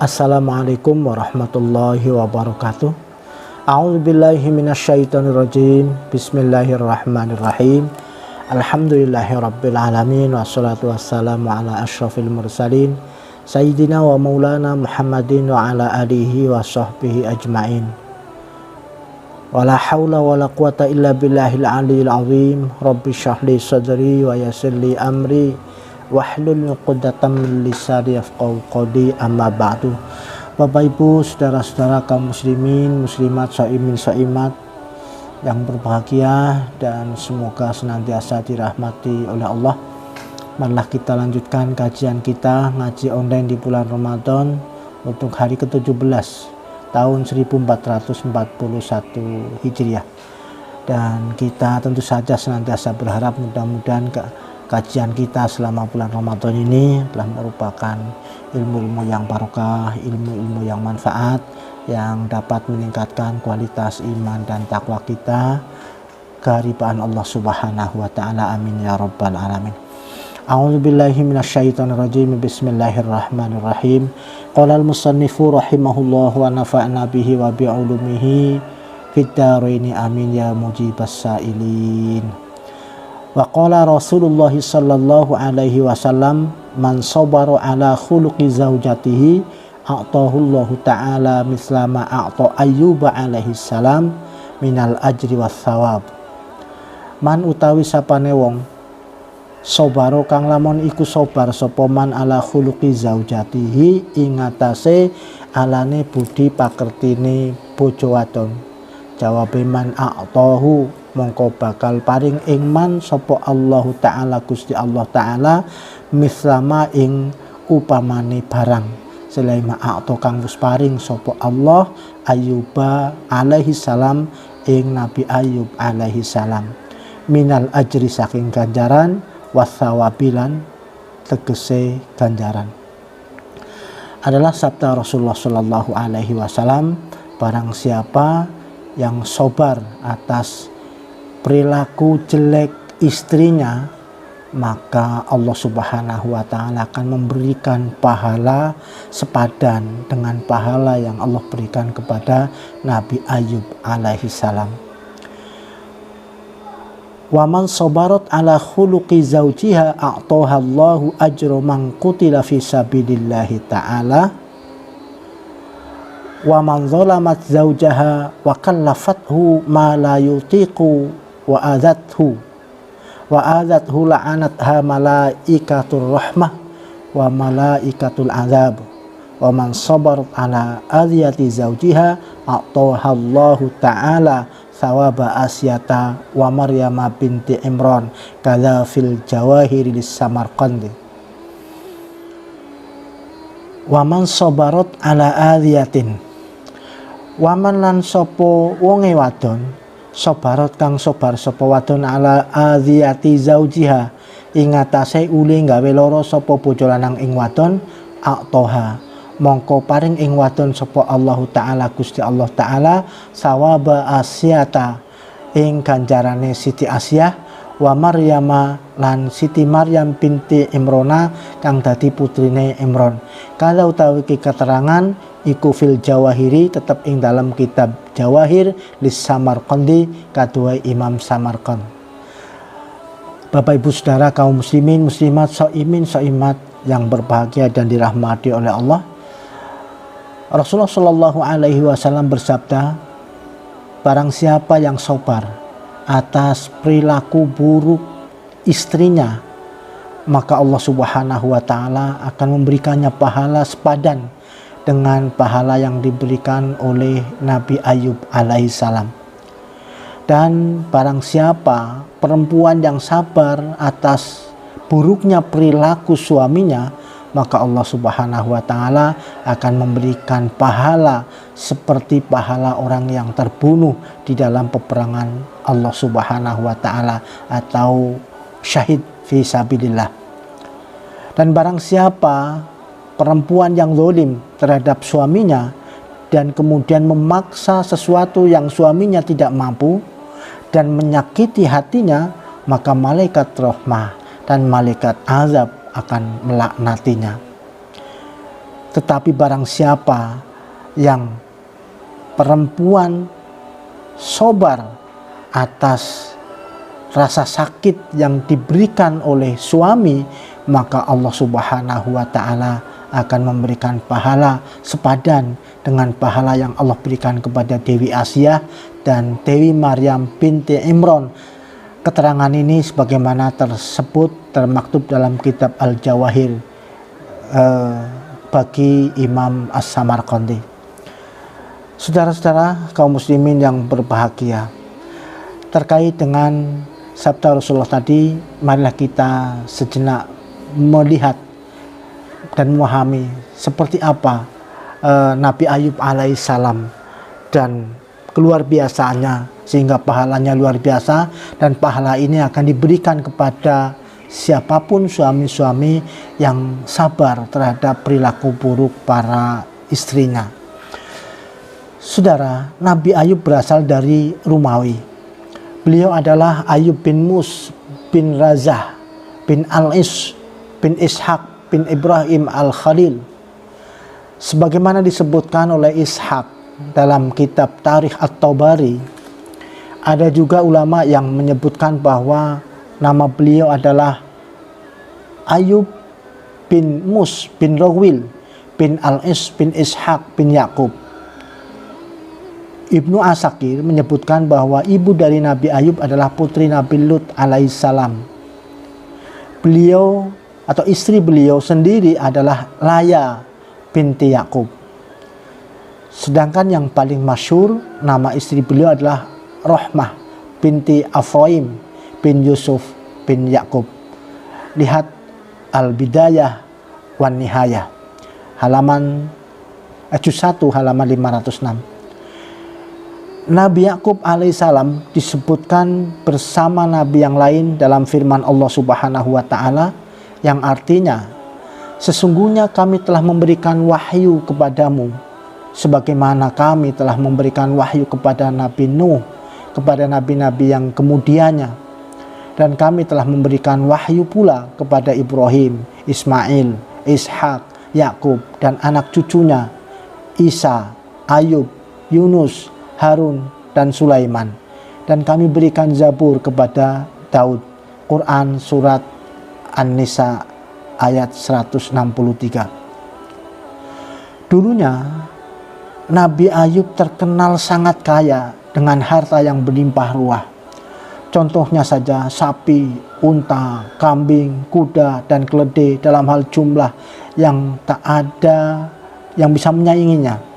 Assalamualaikum warahmatullahi wabarakatuh. A'udzubillahi minasyaitonirrajim. Bismillahirrahmanirrahim. Alhamdulillahirabbil alamin wassalatu wassalamu ala asyrafil mursalin sayyidina wa maulana Muhammadin wa ala alihi wa sahbihi ajmain. Wala haula wala quwata illa billahil aliyil azim. Rabbi shrah li sadri wa yassir li amri wahlul 'uqdatam min lisani yafqahu qawli, amma ba'du. Bapak Ibu, saudara-saudara kaum muslimin, muslimat, shaimin, shaimat yang berbahagia dan semoga senantiasa dirahmati oleh Allah. Marilah kita lanjutkan kajian kita ngaji online di bulan Ramadan untuk hari ke-17 tahun 1441 Hijriah. Dan kita tentu saja senantiasa berharap mudah-mudahan kajian kita selama bulan Ramadan ini telah merupakan ilmu-ilmu yang barokah, ilmu-ilmu yang manfaat, yang dapat meningkatkan kualitas iman dan takwa kita, keharibaan Allah Subhanahu wa Ta'ala. Amin ya rabbal alamin. A'udzubillahi minasyaitonirrajim. Bismillahirrahmanirrahim. Qala al-musannifu rahimahullah wa nafa'na bihi wa bi'ulumihi fid dharaini amin ya mujibas sailin. Wa qala Rasulullah sallallahu alaihi wasallam, man sabara ala khuluqi zaujatihi a'tahu Allah ta'ala misla ma a'ta Ayyuba alaihi salam minal ajri was thawab. Man utawi sapane wong sabaro kang lamun iku sabar sapa man ala khuluqi zaujatihi ing atase alane budi pakertine bojo wadon. Jawabe man a'tahu mongko bakal paring ing man sapa Allah Ta'ala Gusti Allah Ta'ala mislama ing upamane barang selaima a'to kang wis paring sapa Allah Ayyuba alaihi salam ing Nabi Ayyub alaihi salam minal ajri saking ganjaran wasawabilan tegese ganjaran. Adalah sabda Rasulullah sallallahu alaihi wasallam, barang siapa yang sabar atas perilaku jelek istrinya, maka Allah Subhanahu wa Ta'ala akan memberikan pahala sepadan dengan pahala yang Allah berikan kepada Nabi Ayyub alaihi salam. Wa man sabarat ala khuluqi zawjiha a'taha Allahu ajra man qutila fi sabilillahi ta'ala. Wa man zalamat zawjaha wa kallafathu ma la yutiqu wa adathu la'anatha malaikatur rahmah wa malaikatul azab. Wa man sabarat ala adiyati zawjiha a'taha Allahu ta'ala thawaba Asyata wa Maryama binti Imran kadza fil jawahir lis Samarqandi. Wa man sabarat ala adiyatin, wa man lan sapa wonge wadon sabarat kang sabar sapa wadon ala adiyati zaujiha ing atase uli gawe lara sapa bojo lanang ing wadon a'toha mongko paring ing wadon sapa Allah Ta'ala Gusti Allah Ta'ala sawaba Asyata ing ganjarane Siti Asyah wa Maryama lan Siti Maryam binti Imrona kang dadi putrine Imron. Kalau utawi keterangan iku fil jawahiri tetap ing dalam kitab Jawahir lis Samarqandi kadua Imam Samarqand. Bapak Ibu Saudara kaum muslimin muslimat shaimin shaimat yang berbahagia dan dirahmati oleh Allah, Rasulullah Shallallahu alaihi wasallam bersabda, barang siapa yang sabar atas perilaku buruk istrinya, maka Allah Subhanahu wa Ta'ala akan memberikannya pahala sepadan dengan pahala yang diberikan oleh Nabi Ayyub alaihi salam. Dan barang siapa perempuan yang sabar atas buruknya perilaku suaminya, maka Allah Subhanahu wa Ta'ala akan memberikan pahala seperti pahala orang yang terbunuh di dalam peperangan Allah Subhanahu wa Ta'ala atau syahid fi sabilillah. Dan barang siapa perempuan yang zalim terhadap suaminya dan kemudian memaksa sesuatu yang suaminya tidak mampu dan menyakiti hatinya, maka malaikat rahmah dan malaikat azab akan melaknatinya. Tetapi barang siapa yang perempuan sabar atas rasa sakit yang diberikan oleh suami, maka Allah Subhanahu wa Ta'ala akan memberikan pahala sepadan dengan pahala yang Allah berikan kepada Dewi Asia dan Dewi Maryam binti Imran. Keterangan ini sebagaimana tersebut termaktub dalam kitab Al-Jawahir bagi Imam As-Samarqandi. Saudara-saudara kaum muslimin yang berbahagia, terkait dengan sabda Rasulullah tadi, marilah kita sejenak melihat dan memahami seperti apa Nabi Ayub alaihissalam dan keluar biasanya, sehingga pahalanya luar biasa, dan pahala ini akan diberikan kepada siapapun suami-suami yang sabar terhadap perilaku buruk para istrinya. Saudara, Nabi Ayub berasal dari Rumawi. Beliau adalah Ayub bin Mus bin Razah bin Al-Is bin Ishaq bin Ibrahim Al-Khalil. Sebagaimana disebutkan oleh Ishaq dalam kitab Tarikh At-Tabari, ada juga ulama yang menyebutkan bahwa nama beliau adalah Ayub bin Mus bin Rawil bin Al-Is bin Ishaq bin Yakub. Ibnu Asakir menyebutkan bahwa ibu dari Nabi Ayub adalah putri Nabi Lut alaihissalam. Beliau atau istri beliau sendiri adalah Laya binti Yakub. Sedangkan yang paling masyhur nama istri beliau adalah Rohmah binti Afroim bin Yusuf bin Yakub. Lihat Al-Bidayah wan Nihayah halaman juz 1 halaman 506. Nabi Yakub alaihissalam disebutkan bersama nabi yang lain dalam firman Allah Subhanahu wa Ta'ala yang artinya, sesungguhnya kami telah memberikan wahyu kepadamu sebagaimana kami telah memberikan wahyu kepada Nabi Nuh, kepada nabi-nabi yang kemudiannya, dan kami telah memberikan wahyu pula kepada Ibrahim, Ismail, Ishak, Yakub, dan anak cucunya Isa, Ayub, Yunus, Harun, dan Sulaiman. Dan kami berikan Zabur kepada Daud. Quran surat An-Nisa ayat 163. Dulunya Nabi Ayub terkenal sangat kaya dengan harta yang berlimpah ruah. Contohnya saja sapi, unta, kambing, kuda, dan keledai dalam hal jumlah yang tak ada yang bisa menyainginya.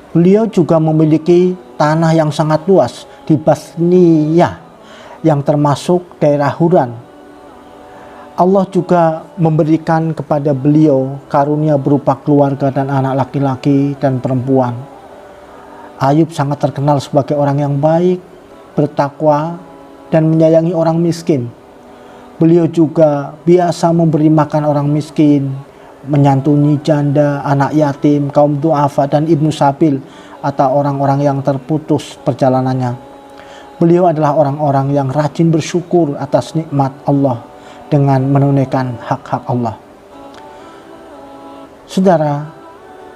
Beliau juga memiliki tanah yang sangat luas di Basniyah yang termasuk daerah Huran. Allah juga memberikan kepada beliau karunia berupa keluarga dan anak laki-laki dan perempuan. Ayub sangat terkenal sebagai orang yang baik, bertakwa, dan menyayangi orang miskin. Beliau juga biasa memberi makan orang miskin, menyantuni janda, anak yatim, kaum du'afa, dan ibnu sabil atau orang-orang yang terputus perjalanannya. Beliau adalah orang-orang yang rajin bersyukur atas nikmat Allah dengan menunaikan hak-hak Allah. Saudara,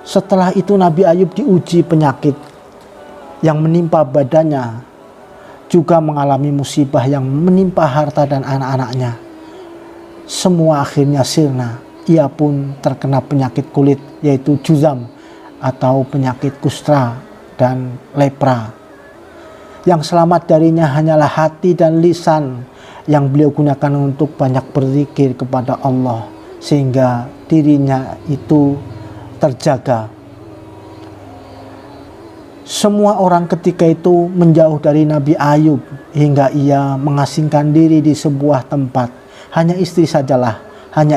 setelah itu Nabi Ayub diuji penyakit yang menimpa badannya, juga mengalami musibah yang menimpa harta dan anak-anaknya. Semua akhirnya sirna. Ia pun terkena penyakit kulit, yaitu juzam atau penyakit kustra dan lepra. Yang selamat darinya hanyalah hati dan lisan yang beliau gunakan untuk banyak berzikir kepada Allah, sehingga dirinya itu terjaga. Semua orang ketika itu menjauh dari Nabi Ayub hingga ia mengasingkan diri di sebuah tempat. Hanya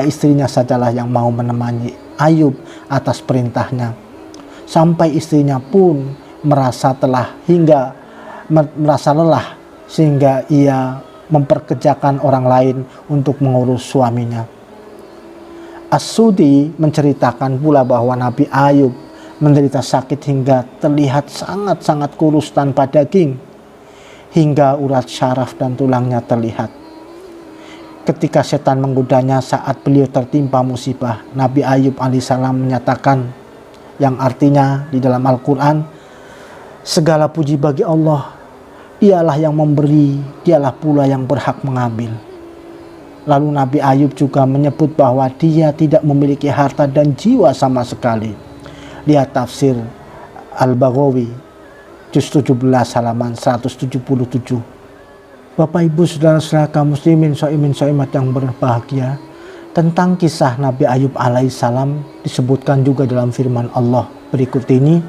istrinya sajalah yang mau menemani Ayub atas perintahnya. Sampai istrinya pun merasa lelah sehingga ia memperkerjakan orang lain untuk mengurus suaminya. As-Sudi menceritakan pula bahwa Nabi Ayub menderita sakit hingga terlihat sangat-sangat kurus tanpa daging, hingga urat syaraf dan tulangnya terlihat. ketika setan menggodanya saat beliau tertimpa musibah, Nabi Ayub alaihissalam menyatakan, yang artinya di dalam Al-Quran, segala puji bagi Allah, dialah yang memberi, dialah pula yang berhak mengambil. Lalu Nabi Ayub juga menyebut bahwa dia tidak memiliki harta dan jiwa sama sekali. Lihat tafsir Al-Baghawi, juz 17 halaman 177. Bapak Ibu saudara-saudara kaum muslimin shaimin shaimat yang berbahagia, tentang kisah Nabi Ayub alaihissalam disebutkan juga dalam firman Allah berikut ini,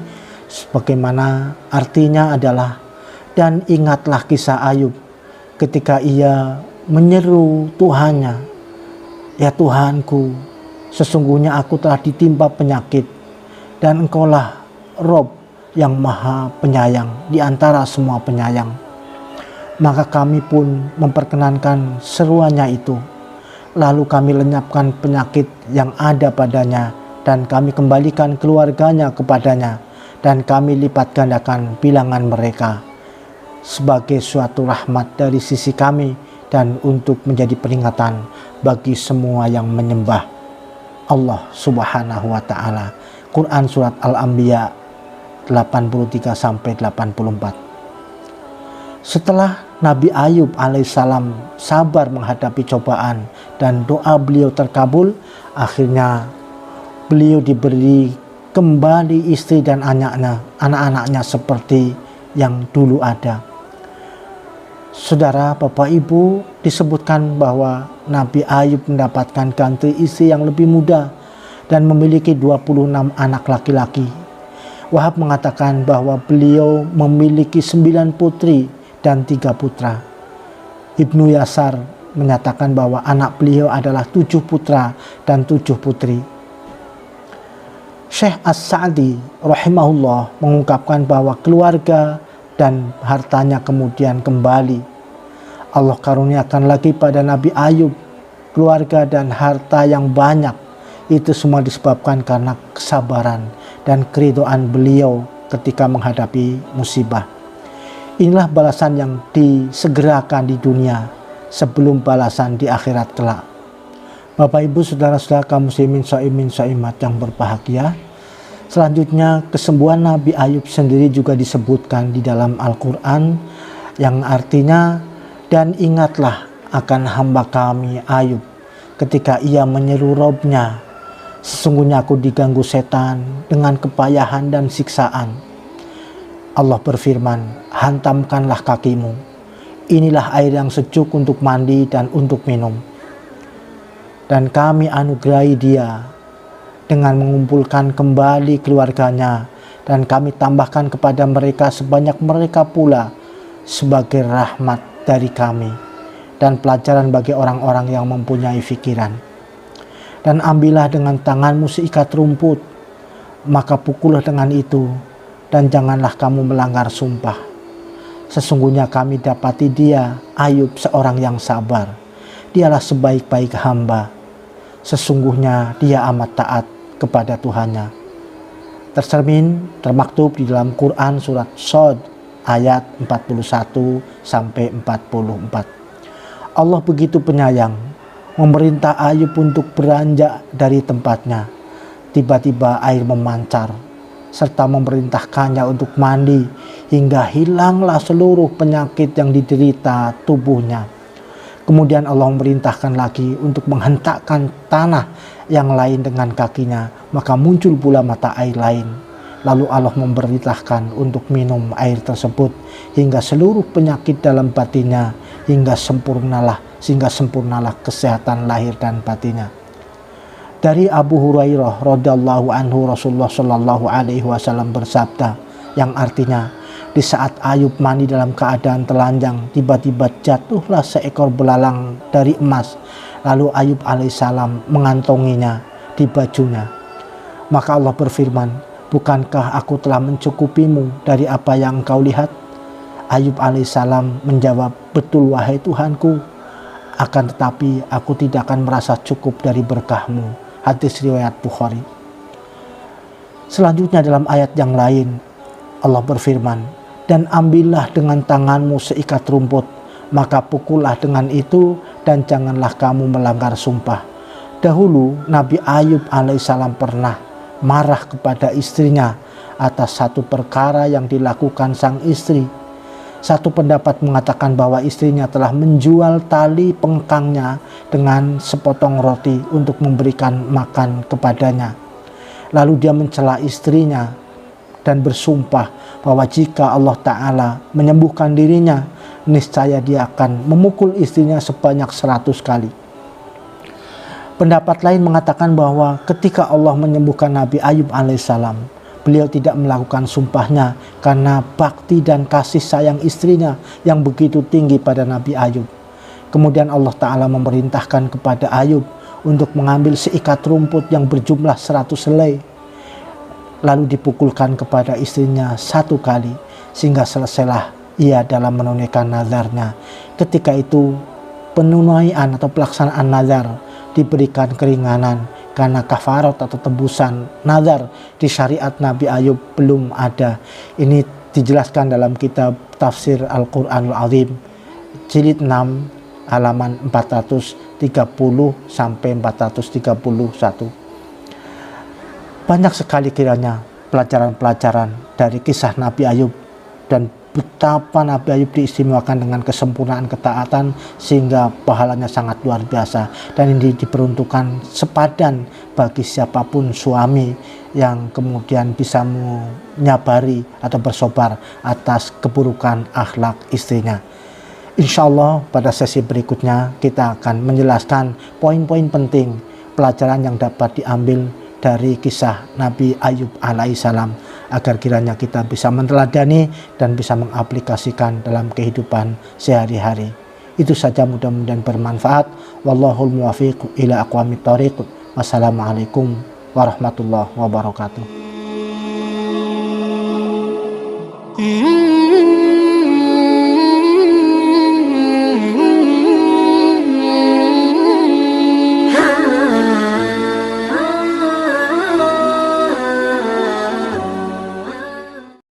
sebagaimana artinya adalah, dan ingatlah kisah Ayub ketika ia menyeru Tuhannya, ya Tuhanku, sesungguhnya aku telah ditimpa penyakit, dan Engkaulah Rob yang maha penyayang di antara semua penyayang. Maka kami pun memperkenankan seruannya itu, lalu kami lenyapkan penyakit yang ada padanya, dan kami kembalikan keluarganya kepadanya, dan kami lipat gandakan bilangan mereka sebagai suatu rahmat dari sisi kami, dan untuk menjadi peringatan bagi semua yang menyembah Allah Subhanahu wa Ta'ala. Quran surat Al-Anbiya 83-84. Setelah Nabi Ayub alaihissalam sabar menghadapi cobaan dan doa beliau terkabul, akhirnya beliau diberi kembali istri dan anak-anaknya seperti yang dulu ada. Saudara, Bapak Ibu, disebutkan bahwa Nabi Ayub mendapatkan ganti istri yang lebih muda dan memiliki 26 anak laki-laki. Wahab mengatakan bahwa beliau memiliki 9 putri dan 3 putra. Ibnu Yasar menyatakan bahwa anak beliau adalah 7 putra dan 7 putri. Syekh As-Sa'di rahimahullah mengungkapkan bahwa keluarga dan hartanya kemudian kembali. Allah karuniakan lagi pada Nabi Ayub keluarga dan harta yang banyak. Itu semua disebabkan karena kesabaran dan keridhaan beliau ketika menghadapi musibah. Inilah balasan yang disegerakan di dunia sebelum balasan di akhirat kelak. Bapak Ibu saudara-saudara kaum muslimin shaimin shaimat yang berbahagia, selanjutnya kesembuhan Nabi Ayub sendiri juga disebutkan di dalam Al-Quran, yang artinya, dan ingatlah akan hamba kami Ayub ketika ia menyeru Robnya, sesungguhnya aku diganggu setan dengan kepayahan dan siksaan. Allah berfirman, hantamkanlah kakimu, inilah air yang sejuk untuk mandi dan untuk minum. Dan kami anugerahi dia dengan mengumpulkan kembali keluarganya, dan kami tambahkan kepada mereka sebanyak mereka pula sebagai rahmat dari kami dan pelajaran bagi orang-orang yang mempunyai pikiran. Dan ambillah dengan tanganmu seikat rumput, maka pukullah dengan itu, dan janganlah kamu melanggar sumpah. Sesungguhnya kami dapati dia, Ayub, seorang yang sabar. Dialah sebaik-baik hamba. Sesungguhnya dia amat taat kepada Tuhannya. Termaktub di dalam Quran surat Shad ayat 41-44. Allah begitu penyayang, memerintah Ayub untuk beranjak dari tempatnya. Tiba-tiba air memancar, serta memerintahkannya untuk mandi, hingga hilanglah seluruh penyakit yang diderita tubuhnya. Kemudian Allah memerintahkan lagi untuk menghentakkan tanah yang lain dengan kakinya, maka muncul pula mata air lain. Lalu Allah memerintahkan untuk minum air tersebut hingga seluruh penyakit dalam batinnya sehingga sempurnalah kesehatan lahir dan batinnya. Dari Abu Hurairah radhiyallahu anhu, Rasulullah shallallahu alaihi wasallam bersabda, yang artinya, di saat Ayub mandi dalam keadaan telanjang, tiba-tiba jatuhlah seekor belalang dari emas. Lalu Ayub alaihissalam mengantonginya di bajunya. Maka Allah berfirman, bukankah aku telah mencukupimu dari apa yang engkau lihat? Ayub alaihissalam menjawab, betul wahai Tuhanku, akan tetapi aku tidak akan merasa cukup dari berkahmu. Hadis riwayat Bukhari. Selanjutnya dalam ayat yang lain, Allah berfirman, dan ambillah dengan tanganmu seikat rumput, maka pukullah dengan itu dan janganlah kamu melanggar sumpah. Dahulu Nabi Ayub alaihissalam pernah marah kepada istrinya atas satu perkara yang dilakukan sang istri. Satu pendapat mengatakan bahwa istrinya telah menjual tali pengkangnya dengan sepotong roti untuk memberikan makan kepadanya. Lalu dia mencela istrinya dan bersumpah bahwa jika Allah Ta'ala menyembuhkan dirinya, niscaya dia akan memukul istrinya sebanyak 100 kali. Pendapat lain mengatakan bahwa ketika Allah menyembuhkan Nabi Ayub alaihissalam, beliau tidak melakukan sumpahnya karena bakti dan kasih sayang istrinya yang begitu tinggi pada Nabi Ayub. Kemudian Allah Ta'ala memerintahkan kepada Ayub untuk mengambil seikat rumput yang berjumlah 100 helai, lalu dipukulkan kepada istrinya 1 kali, sehingga selesailah ia dalam menunaikan nazarnya. Ketika itu penunaian atau pelaksanaan nazar diberikan keringanan karena kafarat atau tebusan nazar di syariat Nabi Ayub belum ada. Ini dijelaskan dalam kitab Tafsir Al-Quranul Azim jilid 6 halaman 430 sampai 431. Banyak sekali kiranya pelajaran-pelajaran dari kisah Nabi Ayub dan betapa Nabi Ayub diistimewakan dengan kesempurnaan ketaatan sehingga pahalanya sangat luar biasa, dan ini diperuntukkan sepadan bagi siapapun suami yang kemudian bisa menyabari atau bersabar atas keburukan akhlak istrinya. Insya Allah pada sesi berikutnya kita akan menjelaskan poin-poin penting pelajaran yang dapat diambil dari kisah Nabi Ayub alaihissalam, agar kiranya kita bisa meneladani dan bisa mengaplikasikan dalam kehidupan sehari-hari. Itu saja, mudah-mudahan bermanfaat. Wallahul muwaffiq ila aqwamit thoriq. Wassalamualaikum warahmatullahi wabarakatuh.